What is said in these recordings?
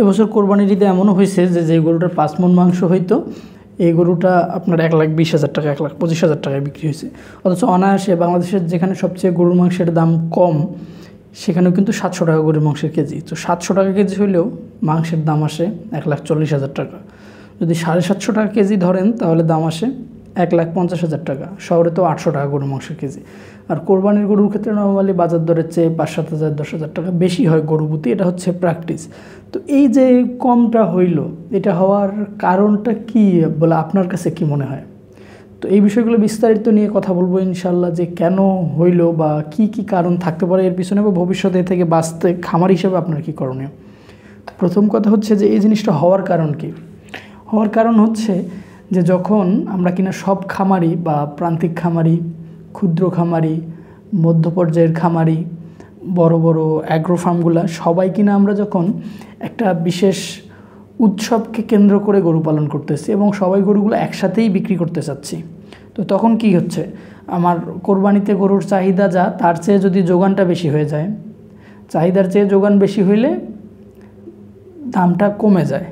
এবছর কোরবানির ঈদে এমনও হয়েছে যে গরুটার 5 মণ মাংস হইতো, এই গরুটা আপনার 1,20,000 টাকা 1,25,000 টাকায় বিক্রি হয়েছে। অথচ অনায়াসে বাংলাদেশের যেখানে সবচেয়ে গরুর মাংসের দাম কম সেখানেও কিন্তু 700 টাকা গরুর মাংসের কেজি। তো 700 টাকা কেজি হলেও মাংসের দাম আসে 1,40,000 টাকা। যদি 750 টাকা কেজি ধরেন তাহলে দাম আসে 1,50,000 টাকা। শহরে তো 800 টাকা গরুর মাংসের কেজি। আর কোরবানির গরুর ক্ষেত্রে নর্মালি বাজার দরের চেয়ে 5-7 হাজার 10,000 টাকা বেশি হয় গরু প্রতি, এটা হচ্ছে প্র্যাকটিস। তো এই যে কমটা হইল, এটা হওয়ার কারণটা কি বলে আপনার কাছে কি মনে হয়? তো এই বিষয়গুলো বিস্তারিত নিয়ে কথা বলবো ইনশাল্লাহ, যে কেন হইল বা কি কি কারণ থাকতে পারে এর পিছনে, বা ভবিষ্যতে থেকে বাঁচতে খামার হিসেবে আপনার কী করণীয়। তো প্রথম কথা হচ্ছে যে এই জিনিসটা হওয়ার কারণ কি। হওয়ার কারণ হচ্ছে যে যখন আমরা কিনা সব খামারি বা প্রান্তিক খামারি, ক্ষুদ্র খামারি, মধ্য পর্যায়ের খামারি, বড় বড় অ্যাগ্রো ফার্মগুলা সবাই কিনা আমরা যখন একটা বিশেষ উৎসবকে কেন্দ্র করে গরু পালন করতেছি এবং সবাই গরুগুলো একসাথেই বিক্রি করতে চাচ্ছি, তো তখন কি হচ্ছে, আমার কোরবানিতে গরুর চাহিদা যা তার চেয়ে যদি যোগানটা বেশি হয়ে যায়, চাহিদার চেয়ে যোগান বেশি হইলে দামটা কমে যায়।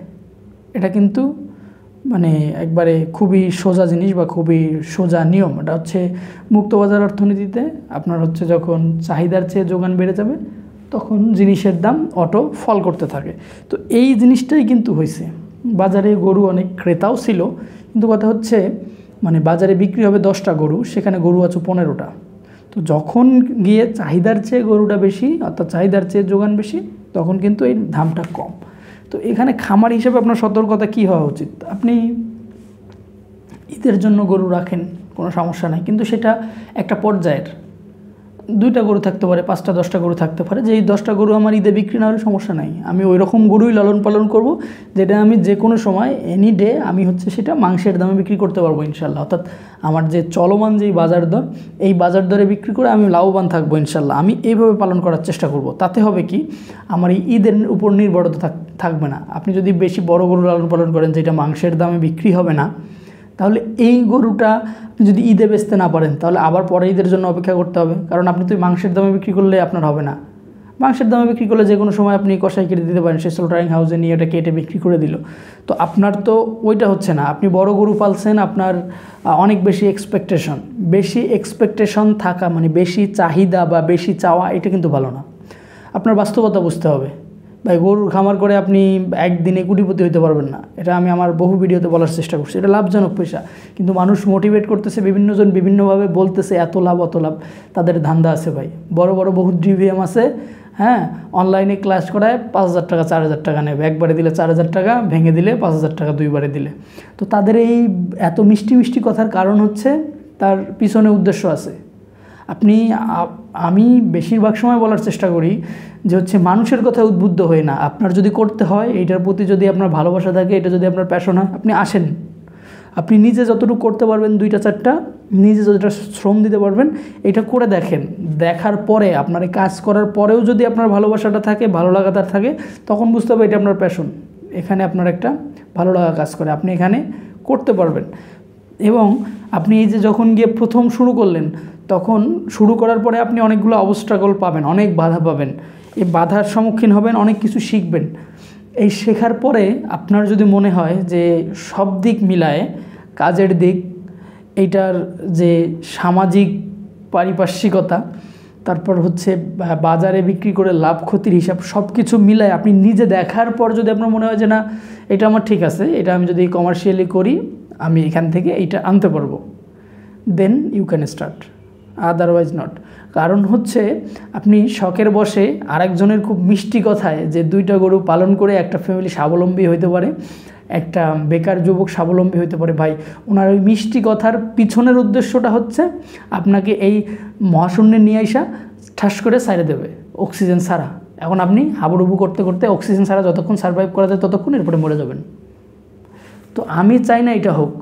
এটা কিন্তু মানে একবারে খুবই সোজা জিনিস বা খুবই সোজা নিয়ম। এটা হচ্ছে মুক্তবাজার অর্থনীতিতে আপনার হচ্ছে যখন চাহিদার চেয়ে যোগান বেড়ে যাবে তখন জিনিসের দাম অটো ফল করতে থাকে। তো এই জিনিসটাই কিন্তু হয়েছে। বাজারে গরু অনেক ক্রেতাও ছিল, কিন্তু কথা হচ্ছে মানে বাজারে বিক্রি হবে 10টা গরু, সেখানে গরু আছে 15টা। তো যখন গিয়ে চাহিদার চেয়ে গরুটা বেশি, অর্থাৎ চাহিদার চেয়ে যোগান বেশি, তখন কিন্তু এই দামটা কম। তো এখানে খামার হিসেবে আপনার সতর্কতা কী হওয়া উচিত? আপনি ঈদের জন্য গরু রাখেন, কোনো সমস্যা নাই, কিন্তু সেটা একটা পর্যায়ের। 2টা গরু থাকতে পারে, 5টা 10টা গরু থাকতে পারে, যে এই 10টা গরু আমার ঈদে বিক্রি না হলে সমস্যা নাই, আমি ওই রকম গরুই লালন পালন করব যেটা আমি যে কোনো সময় এনি ডে আমি হচ্ছে সেটা মাংসের দামে বিক্রি করতে পারবো ইনশাল্লাহ। অর্থাৎ আমার যে চলমান যেই বাজার দর, এই বাজার দরে বিক্রি করে আমি লাভবান থাকবো ইনশাল্লাহ। আমি এইভাবে পালন করার চেষ্টা করব। তাতে হবে কি, আমার এই ঈদের উপর নির্ভরতা থাকবে না। আপনি যদি বেশি বড় গরু লালন পালন করেন যেটা মাংসের দামে বিক্রি হবে না, তাহলে এই গরুটা যদি ঈদে বেচতে না পারেন তাহলে আবার পরে ঈদের জন্য অপেক্ষা করতে হবে। কারণ আপনি তো মাংসের দামে বিক্রি করলে আপনার হবে না। মাংসের দামে বিক্রি করলে যে কোনো সময় আপনি কষাই কেটে দিতে পারেন, সে স্লোটারিং হাউসে নিয়ে এটা কেটে বিক্রি করে দিল। তো আপনার তো ওইটা হচ্ছে না। আপনি বড় গরু পালছেন, আপনার অনেক বেশি এক্সপেকটেশন থাকা মানে বেশি চাহিদা বা বেশি চাওয়া, এটা কিন্তু ভালো না। আপনার বাস্তবতা বুঝতে হবে। ভাই গরুর খামার করে আপনি একদিনে কোটিপতি হইতে পারবেন না, এটা আমি আমার বহু ভিডিওতে বলার চেষ্টা করছি। এটা লাভজনক পেশা, কিন্তু মানুষ মোটিভেট করতেছে, বিভিন্নজন বিভিন্নভাবে বলতেছে এত লাভ অত লাভ, তাদের ধান্দা আছে ভাই। বড় বড় বহু ডিভিএম আছে, হ্যাঁ, অনলাইনে ক্লাস করায় 5,000 টাকা 4,000 টাকা নেবে, একবারে দিলে 4,000 টাকা, ভেঙে দিলে 5,000 টাকা দুইবারে দিলে। তো তাদের এই এত মিষ্টি মিষ্টি কথার কারণ হচ্ছে তার পিছনে উদ্দেশ্য আছে। আমি বেশিরভাগ সময় বলার চেষ্টা করি যে হচ্ছে মানুষের কথায় উদ্বুদ্ধ হয়ে না, আপনার যদি করতে হয়, এইটার প্রতি যদি আপনার ভালোবাসা থাকে, এটা যদি আপনার প্যাশন হয়, আপনি আসেন। আপনি নিজে যতটুকু করতে পারবেন 2টা 4টা, নিজে যতটা শ্রম দিতে পারবেন, এটা করে দেখেন। দেখার পরে আপনার এই কাজ করার পরেও যদি আপনার ভালোবাসাটা থাকে, ভালো লাগাটা থাকে, তখন বুঝতে হবে এটা আপনার প্যাশন, এখানে আপনার একটা ভালো লাগা কাজ করে, আপনি এখানে করতে পারবেন। এবং আপনি এই যে যখন গিয়ে প্রথম শুরু করলেন, তখন শুরু করার পরে আপনি অনেকগুলো অবস্ট্রাগল পাবেন, অনেক বাধা পাবেন, এই বাধার সম্মুখীন হবেন, অনেক কিছু শিখবেন। এই শেখার পরে আপনার যদি মনে হয় যে সব দিক মিলায়ে, কাজের দিক, এইটার যে সামাজিক পারিপার্শ্বিকতা, তারপর হচ্ছে বাজারে বিক্রি করে লাভ ক্ষতির হিসাব, সব কিছু মিলায় আপনি নিজে দেখার পর যদি আপনার মনে হয় যে না এটা আমার ঠিক আছে, এটা আমি যদি কমার্শিয়ালি করি আমি এখান থেকে এইটা আনতে পারবো, then you can start, otherwise not. কারণ হচ্ছে আপনি শখের বসে আরেকজনের খুব মিষ্টি কথায় যে 2টা গরু পালন করে একটা ফ্যামিলি স্বাবলম্বী হইতে পারে, একটা বেকার যুবক স্বাবলম্বী হইতে পারে, ভাই ওনার ওই মিষ্টি কথার পিছনের উদ্দেশ্যটা হচ্ছে আপনাকে এই মহাশূন্যে নিয়ে আসা ঠাস করে সাইড়ে দেবে অক্সিজেন ছাড়া। এখন আপনি হাবুডুবু করতে করতে অক্সিজেন ছাড়া যতক্ষণ সার্ভাইভ করা যায় ততক্ষণ, এরপরে মরে যাবেন। তো আমি চাই না এটা হোক।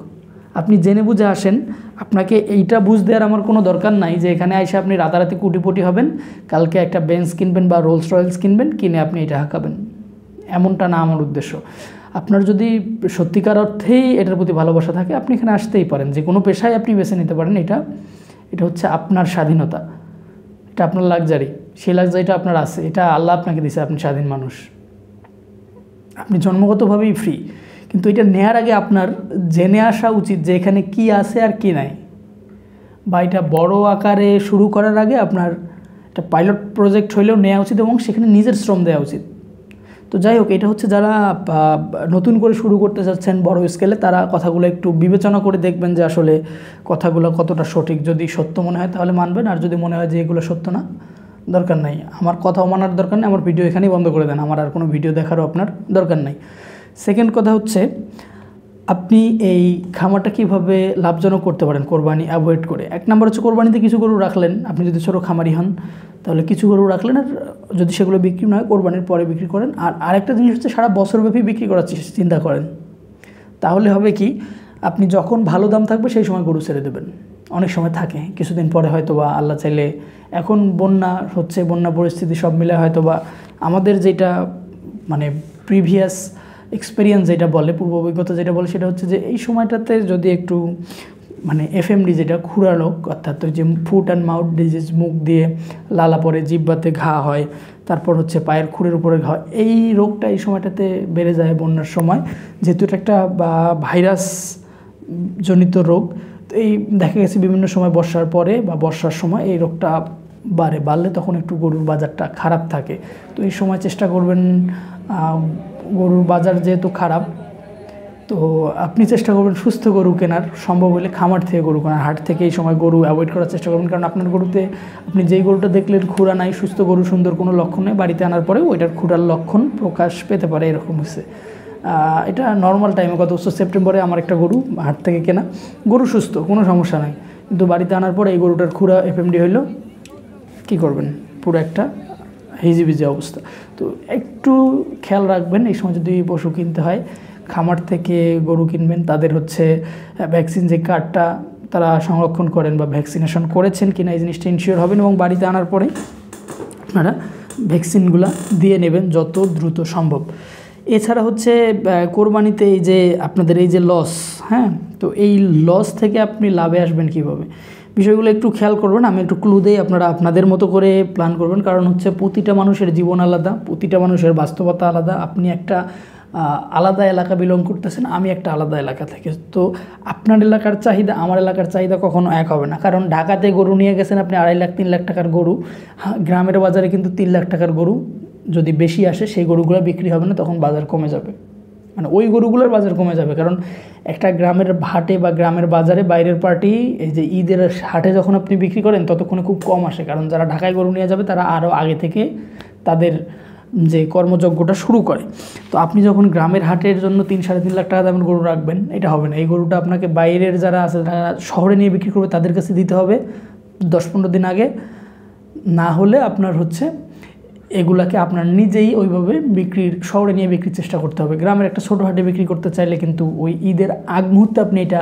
আপনি জেনে বুঝে আসেন, আপনাকে এইটা বুঝতে আর আমার কোনো দরকার নাই যে এখানে এসে আপনি রাতারাতি কোটিপতি হবেন, কালকে একটা বেঞ্চ কিনবেন বা রোলস রয়েলস কিনবেন, কিনে আপনি এটা হাঁকাবেন, এমনটা না আমার উদ্দেশ্য। আপনার যদি সত্যিকার অর্থেই এটার প্রতি ভালোবাসা থাকে, আপনি এখানে আসতেই পারেন, যে কোনো পেশায় আপনি বেছে নিতে পারেন। এটা হচ্ছে আপনার স্বাধীনতা, এটা আপনার লাক্সারি, সেই লাক্সারিটা আপনার আছে, এটা আল্লাহ আপনাকে দিয়েছে, আপনি স্বাধীন মানুষ। আপনি জন্মগতভাবেই ফ্রি, কিন্তু এটা নেয়ার আগে আপনার জেনে আসা উচিত যে এখানে কি আছে আর কি নাই, বা এটা বড় আকারে শুরু করার আগে আপনার একটা পাইলট প্রজেক্ট হইলেও নেওয়া উচিত এবং সেখানে নিজের শ্রম দেওয়া উচিত। তো যাই হোক, এটা হচ্ছে যারা নতুন করে শুরু করতে চাচ্ছেন বড় স্কেলে, তারা কথাগুলো একটু বিবেচনা করে দেখবেন যে আসলে কথাগুলো কতটা সঠিক। যদি সত্য মনে হয় তাহলে মানবেন, আর যদি মনে হয় যে এগুলো সত্য না, দরকার নাই, আমার কথাও মানার দরকার নেই, আমার ভিডিও এখানেই বন্ধ করে দেন, আমার আর কোনো ভিডিও দেখারও আপনার দরকার নাই। সেকেন্ড কথা হচ্ছে, আপনি এই খামারটা কীভাবে লাভজনক করতে পারেন কোরবানি অ্যাভয়েড করে। এক নম্বর হচ্ছে, কোরবানিতে কিছু গরু রাখলেন, আপনি যদি ছোটো খামারি হন তাহলে কিছু গরু রাখলেন, আর যদি সেগুলো বিক্রি না হয় কোরবানির পরে বিক্রি করেন। আর আরেকটা জিনিস হচ্ছে, সারা বছরব্যাপী বিক্রি করার চিন্তা করেন। তাহলে হবে কি, আপনি যখন ভালো দাম থাকবে সেই সময় গরু ছেড়ে দেবেন। অনেক সময় থাকে, কিছুদিন পরে হয়তো বা আল্লাহ চাইলে, এখন বন্যা হচ্ছে, বন্যা পরিস্থিতি সব মিলে হয়তো বা আমাদের যেটা মানে প্রিভিয়াস এক্সপেরিয়েন্স যেটা বলে, পূর্ব অভিজ্ঞতা যেটা বলে, সেটা হচ্ছে যে এই সময়টাতে যদি একটু মানে এফএমডি যেটা খুরা রোগ, অর্থাৎ ওই যে ফুট অ্যান্ড মাউথ ডিজিজ, মুখ দিয়ে লালা পড়ে, জিহ্বাতে ঘা হয়, তারপর হচ্ছে পায়ের খুরের উপরে ঘা হয়, এই রোগটা এই সময়টাতে বেড়ে যায় বন্যার সময়, যেহেতু এটা একটা ভাইরাস জনিত রোগ। তো এই দেখা গেছে বিভিন্ন সময় বর্ষার পরে বা বর্ষার সময় এই রোগটা বাড়লে তখন একটু গরুর বাজারটা খারাপ থাকে। তো এই সময় চেষ্টা করবেন, গরুর বাজার যেহেতু খারাপ, তো আপনি চেষ্টা করবেন সুস্থ গরু কেনার, সম্ভব হলে খামার থেকে গরু কেনার, হাট থেকে এই সময় গরু অ্যাভয়েড করার চেষ্টা করবেন। কারণ আপনার গরুতে আপনি যেই গরুটা দেখলেন খুরা নাই, সুস্থ গরু, সুন্দর কোনো লক্ষণ নেই, বাড়িতে আনার পরে ওইটার খুরার লক্ষণ প্রকাশ পেতে পারে, এরকম হচ্ছে। এটা নর্মাল টাইমে, গত বছর সেপ্টেম্বরে আমার একটা গরু হাট থেকে কেনা, গরু সুস্থ, কোনো সমস্যা নাই, কিন্তু বাড়িতে আনার পরে এই গরুটার খুরা এফএমডি হইলো, কী করবেন, পুরো একটা হিজিবিজি অবস্থা। তো একটু খেয়াল রাখবেন এই সময় যদি পশু কিনতে হয়, খামার থেকে গরু কিনবেন, তাদের হচ্ছে ভ্যাকসিন যে কার্ডটা তারা সংরক্ষণ করেন বা ভ্যাকসিনেশন করেছেন কিনা এই জিনিসটা ইনশিওর হবেন, এবং বাড়িতে আনার পরে আপনারা ভ্যাকসিনগুলো দিয়ে নেবেন যত দ্রুত সম্ভব। এছাড়া হচ্ছে কোরবানিতে এই যে আপনাদের এই যে লস, হ্যাঁ, তো এই লস থেকে আপনি লাভে আসবেন কীভাবে, বিষয়গুলো একটু খেয়াল করবেন। আমি একটু ক্লু দেই, আপনারা আপনাদের মতো করে প্ল্যান করবেন। কারণ হচ্ছে প্রতিটা মানুষের জীবন আলাদা, প্রতিটা মানুষের বাস্তবতা আলাদা। আপনি একটা আলাদা এলাকা বিলং করতেছেন, আমি একটা আলাদা এলাকা থেকে, তো আপনার এলাকার চাহিদা আমার এলাকার চাহিদা কখনো এক হবে না। কারণ ঢাকাতে গরু নিয়ে গেছেন আপনি 2.5 লাখ 3 লাখ টাকার গরু, গ্রামের বাজারে কিন্তু 3 লাখ টাকার গরু যদি বেশি আসে, সেই গরুগুলো বিক্রি হবে না, তখন বাজার কমে যাবে, মানে ওই গরুগুলোর বাজার কমে যাবে। কারণ একটা গ্রামের হাটে বা গ্রামের বাজারে বাইরের পার্টি এই যে ঈদের হাটে যখন আপনি বিক্রি করেন ততক্ষণে খুব কম আসে, কারণ যারা ঢাকায় গরু নিয়ে যাবে তারা আরও আগে থেকে তাদের যে কর্মযজ্ঞটা শুরু করে। তো আপনি যখন গ্রামের হাটের জন্য 3-3.5 লাখ টাকা দামের গরু রাখবেন, এটা হবে না। এই গরুটা আপনাকে বাইরের যারা আছে, যারা শহরে নিয়ে বিক্রি করবে, তাদের কাছে দিতে হবে 10-15 দিন আগে, না হলে আপনার হচ্ছে এগুলাকে আপনার নিজেই ওইভাবে শহরে নিয়ে বিক্রির চেষ্টা করতে হবে। গ্রামের একটা ছোটো হাটে বিক্রি করতে চাইলে কিন্তু ওই ঈদের আগ মুহূর্তে আপনি এটা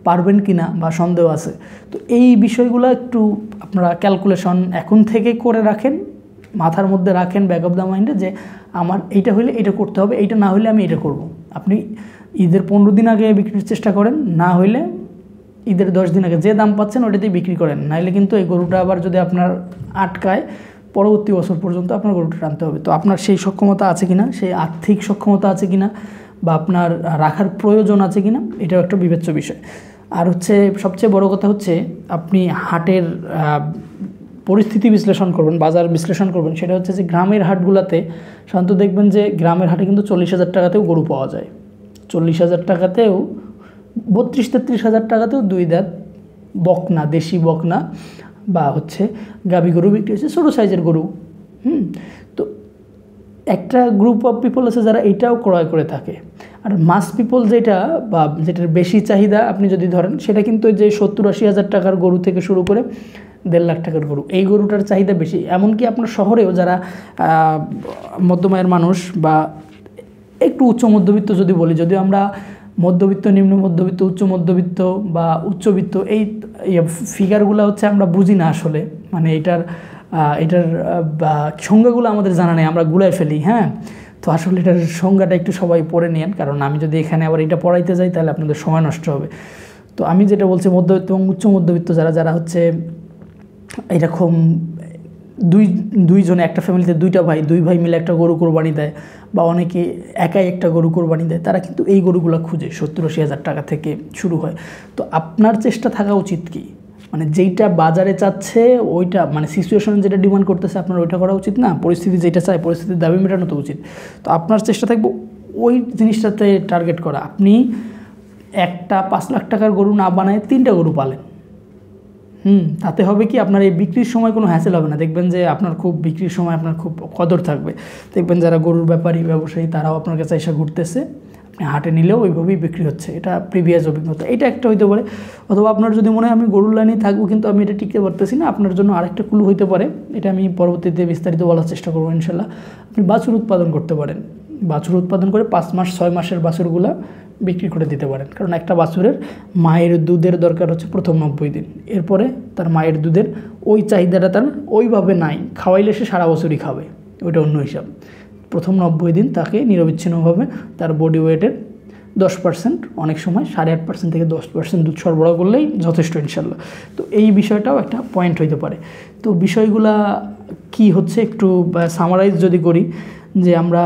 পারবেন কি না বা সন্দেহ আছে। তো এই বিষয়গুলো একটু আপনারা ক্যালকুলেশন এখন থেকে করে রাখেন, মাথার মধ্যে রাখেন, ব্যাক অফ দ্য মাইন্ডে, যে আমার এইটা হইলে এটা করতে হবে, এইটা না হইলে আমি এটা করব। আপনি ঈদের 15 দিন আগে বিক্রির চেষ্টা করেন, না হইলে ঈদের 10 দিন আগে যে দাম পাচ্ছেন ওইটাতেই বিক্রি করেন, নাহলে কিন্তু এই গরুটা আবার যদি আপনার আটকায়, পরবর্তী বছর পর্যন্ত আপনার গরুটা টানতে হবে। তো আপনার সেই সক্ষমতা আছে কিনা, সেই আর্থিক সক্ষমতা আছে কিনা, বা আপনার রাখার প্রয়োজন আছে কিনা, এটাও একটা বিবেচ্য বিষয়। আর হচ্ছে সবচেয়ে বড় কথা হচ্ছে, আপনি হাটের পরিস্থিতি বিশ্লেষণ করবেন, বাজার বিশ্লেষণ করবেন। সেটা হচ্ছে যে গ্রামের হাটগুলোতে সাধারণত দেখবেন যে গ্রামের হাটে কিন্তু 40,000 টাকাতেও গরু পাওয়া যায়, 40,000 টাকাতেও, 32-33 হাজার টাকাতেও 2 দাঁত বকনা, দেশি বকনা বা হচ্ছে গাভী গরু বিক্রি হচ্ছে, ছোটো সাইজের গরু। তো একটা গ্রুপ অফ পিপল আছে যারা এটাও ক্রয় করে থাকে। আর মাস পিপল যেটা, বা যেটার বেশি চাহিদা আপনি যদি ধরেন, সেটা কিন্তু যে 70-80 হাজার টাকার গরু থেকে শুরু করে 1.5 লাখ টাকার গরু, এই গরুটার চাহিদা বেশি। এমনকি আপনার শহরেও যারা মধ্যম আয়ের মানুষ বা একটু উচ্চ মধ্যবিত্ত যদি বলি, যদিও আমরা মধ্যবিত্ত, নিম্ন মধ্যবিত্ত, উচ্চ মধ্যবিত্ত বা উচ্চবিত্ত এই ফিগারগুলো হচ্ছে আমরা বুঝি না আসলে, মানে এটার সংজ্ঞাগুলো আমাদের জানা নেই, আমরা গুলায় ফেলি। হ্যাঁ, তো আসলে এটার সংজ্ঞাটা একটু সবাই পড়ে নেন, কারণ আমি যদি এখানে আবার এটা পড়াইতে যাই তাহলে আপনাদের সময় নষ্ট হবে। তো আমি যেটা বলছি, মধ্যবিত্ত এবং উচ্চ মধ্যবিত্ত যারা হচ্ছে এরকম দুইজনে একটা ফ্যামিলিতে দুই ভাই মিলে একটা গরু কোরবানি দেয়, বা অনেকে একাই একটা গরু কোরবানি দেয়, তারা কিন্তু এই গরুগুলো খুঁজে 70-80 হাজার টাকা থেকে শুরু হয়। তো আপনার চেষ্টা থাকা উচিত কি, মানে যেইটা বাজারে চাচ্ছে ওইটা, মানে সিচুয়েশন যেটা ডিমান্ড করতেছে আপনার ওইটা করা উচিত না, পরিস্থিতি যেটা চায় পরিস্থিতির দাবি মেটানো তো উচিত। তো আপনার চেষ্টা থাকবে ওই জিনিসটাতে টার্গেট করা। আপনি একটা 5 লাখ টাকার গরু না বানায় 3টা গরু পালেন, তাতে হবে কি আপনার এই বিক্রির সময় কোনো হ্যাসেল হবে না। দেখবেন যে আপনার খুব বিক্রির সময় আপনার খুব কদর থাকবে। দেখবেন যারা গরুর ব্যাপারী ব্যবসায়ী তারাও আপনার কাছে এসে ঘুরতেছে, আপনি হাটে নিলেও ওইভাবেই বিক্রি হচ্ছে। এটা প্রিভিয়াস অভিজ্ঞতা, এটা একটা হইতে পারে। অথবা আপনার যদি মনে হয় আমি গরুর লাইনেই থাকবো কিন্তু আমি এটা টিকতে পারতেছি না, আপনার জন্য আরেকটা ক্লু হইতে পারে, এটা আমি পরবর্তীতে বিস্তারিত বলার চেষ্টা করবো ইনশাল্লাহ। আপনি বাছুর উৎপাদন করতে পারেন, বাছুর উৎপাদন করে 5 মাস 6 মাসের বাছুরগুলা বিক্রি করে দিতে পারেন। কারণ একটা বাছুরের মায়ের দুধের দরকার হচ্ছে প্রথম 90 দিন, এরপরে তার মায়ের দুধের ওই চাহিদাটা তার ওইভাবে নাই, খাওয়াইলে সে সারা বছরই খাবে, ওইটা অন্য হিসাব। প্রথম 90 দিন তাকে নিরবিচ্ছিন্নভাবে তার বডি ওয়েটের 10%, অনেক সময় 8.5% থেকে 10% দুধ সরবরাহ করলেই যথেষ্ট ইনশাল্লাহ। তো এই বিষয়টাও একটা পয়েন্ট হইতে পারে। তো বিষয়গুলা কি হচ্ছে একটু সামারাইজ যদি করি, যে আমরা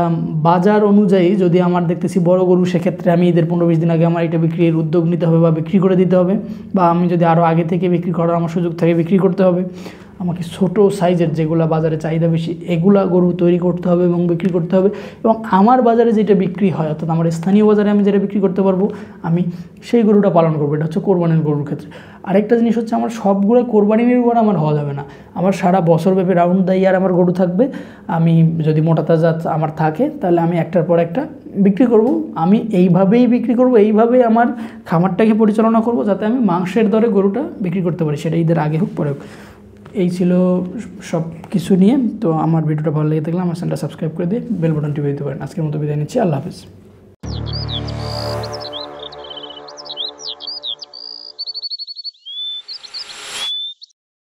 বাজার অনুযায়ী যদি আমার দেখতেছি বড় গরু, সেক্ষেত্রে আমি ঈদের 15-20 দিন আগে আমার এটা বিক্রির উদ্যোগ নিতে হবে বা বিক্রি করে দিতে হবে, বা আমি যদি আরও আগে থেকে বিক্রি করার আমার সুযোগ থাকে বিক্রি করতে হবে। আমাকে ছোটো সাইজের যেগুলো বাজারে চাহিদা বেশি এগুলা গরু তৈরি করতে হবে এবং বিক্রি করতে হবে, এবং আমার বাজারে যেটা বিক্রি হয় অর্থাৎ আমার স্থানীয় বাজারে আমি যেটা বিক্রি করতে পারবো আমি সেই গরুটা পালন করবো। এটা হচ্ছে কোরবানির গরুর ক্ষেত্রে। আরেকটা জিনিস হচ্ছে আমার সবগুলো কোরবানি নির্ভর আমার হওয়া যাবে না, আমার সারা বছরব্যাপী রাউন্ড দ্য ইয়ার আমার গরু থাকবে। আমি যদি মোটা তাজা আমার থাকে তাহলে আমি একটার পর একটা বিক্রি করব, আমি এইভাবেই বিক্রি করব, এইভাবেই আমার খামারটাকে পরিচালনা করব যাতে আমি মাংসের দরে গরুটা বিক্রি করতে পারি, সেটা ঈদের আগে হোক পরে হোক। এই ছিল সব কিছু নিয়ে। তো আমার ভিডিওটা ভালো লেগে থাকলে আমার চ্যানেলটা সাবস্ক্রাইব করে দিয়ে বেল বাটনটি বাজিয়ে দিতে পারেন। আজকের মতো বিদায় নিচ্ছি, আল্লাহ হাফেজ।